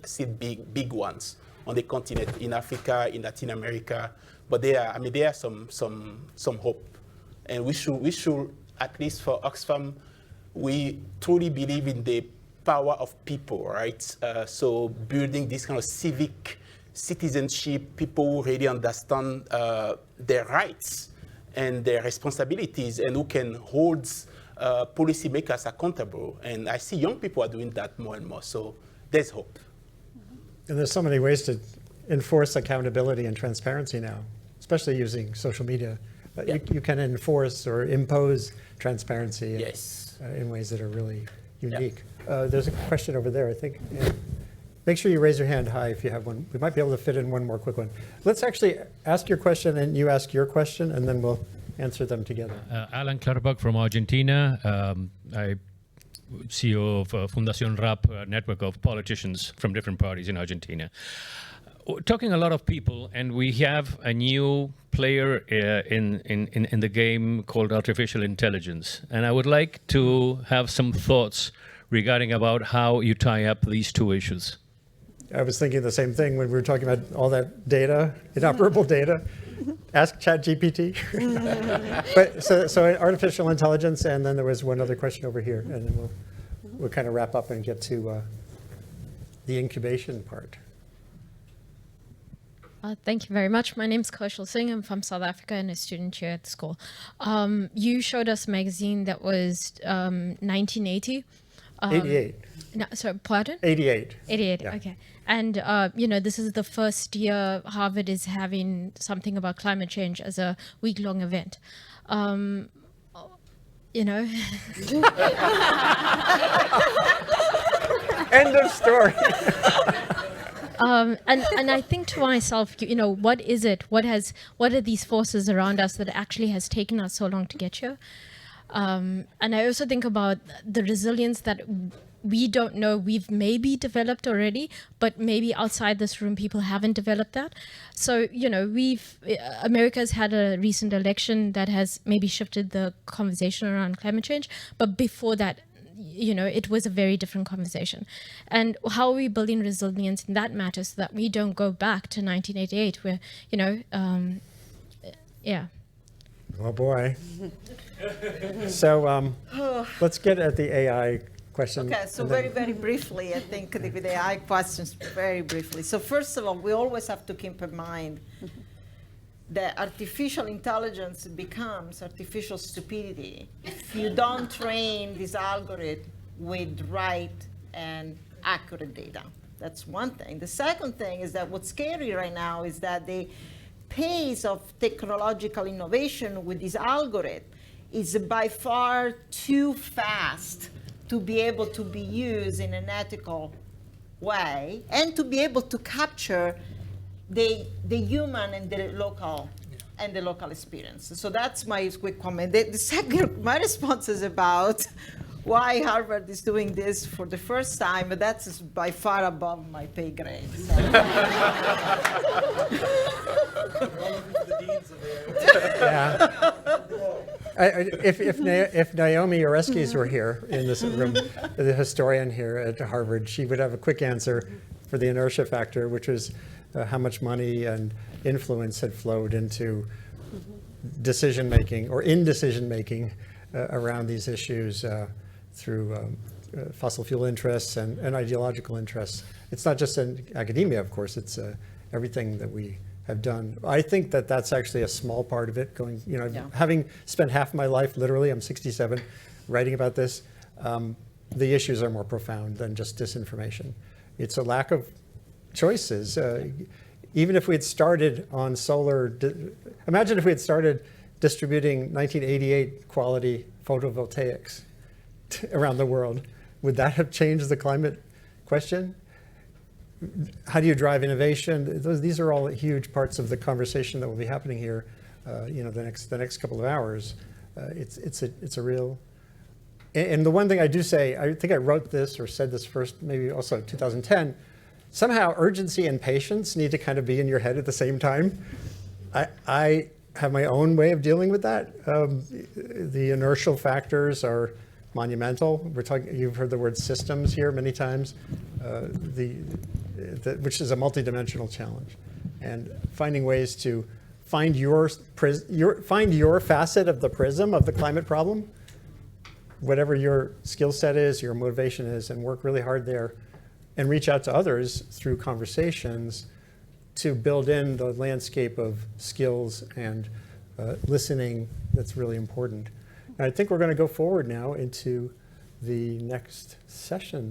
still big ones on the continent, in Africa, in Latin America. But there are some hope. And we should, at least for Oxfam, we truly believe in the power of people, right? So building this kind of civic citizenship, people who really understand their rights and their responsibilities, and who can hold policymakers accountable. And I see young people are doing that more and more. So there's hope. And there's so many ways to enforce accountability and transparency now. especially using social media, you can enforce or impose transparency Yes. in ways that are really unique. There's a question over there, I think. Yeah. Make sure you raise your hand high if you have one. We might be able to fit in one more quick one. Let's actually ask your question and you ask your question, and then we'll answer them together. Alan Clutterbuck from Argentina. I CEO of Fundación RAP, a network of politicians from different parties in Argentina. We're talking a lot of people, and we have a new player in the game called artificial intelligence. And I would like to have some thoughts regarding about how you tie up these two issues. I was thinking the same thing when we were talking about all that data, inoperable data. Ask ChatGPT. But so artificial intelligence, and then there was one other question over here, and then we'll kind of wrap up and get to the incubation part. Thank you very much. My name is Kaushal Singh. I'm from South Africa and a student here at school. You showed us a magazine that was 1980. 88. No, sorry, pardon? 88. 88, Yeah. okay. And, this is the first year Harvard is having something about climate change as a week-long event. End of story. And I think to myself, what is it? What are these forces around us that actually has taken us so long to get here? And I also think about the resilience that we don't know we've maybe developed already, but maybe outside this room people haven't developed that. So, America's had a recent election that has maybe shifted the conversation around climate change, but before that, it was a very different conversation. And how are we building resilience in that matter so that we don't go back to 1988 where, yeah. Oh boy. So let's get at the AI question. Okay, so very, very briefly, I think the AI questions very briefly. So first of all, we always have to keep in mind that artificial intelligence becomes artificial stupidity if you don't train this algorithm with right and accurate data. That's one thing. The second thing is that what's scary right now is that the pace of technological innovation with this algorithm is by far too fast to be able to be used in an ethical way and to be able to capture the human and the local experience. So that's my quick comment. The second, my response is about why Harvard is doing this for the first time, but that's by far above my pay grade. So. Yeah. If Naomi Oreskes were here in this room, the historian here at Harvard, she would have a quick answer for the inertia factor, which was how much money and influence had flowed into decision making or indecision making around these issues through fossil fuel interests and ideological interests. It's not just in academia, of course, it's everything that we have done. I think that that's actually a small part of it going, having spent half my life, literally, I'm 67, writing about this, the issues are more profound than just disinformation. It's a lack of choices. Even if we had started on solar, imagine if we had started distributing 1988 quality photovoltaics around the world. Would that have changed the climate question? How do you drive innovation? These are all huge parts of the conversation that will be happening here, the next couple of hours. It's a real, and the one thing I do say, I think I wrote this or said this first, maybe also 2010, somehow urgency and patience need to kind of be in your head at the same time. I have my own way of dealing with that. The inertial factors are monumental. You've heard the word systems here many times, which is a multidimensional challenge. And finding ways to find your facet of the prism of the climate problem, whatever your skill set is, your motivation is, and work really hard there, and reach out to others through conversations to build in the landscape of skills and listening that's really important. And I think we're going to go forward now into the next sessions.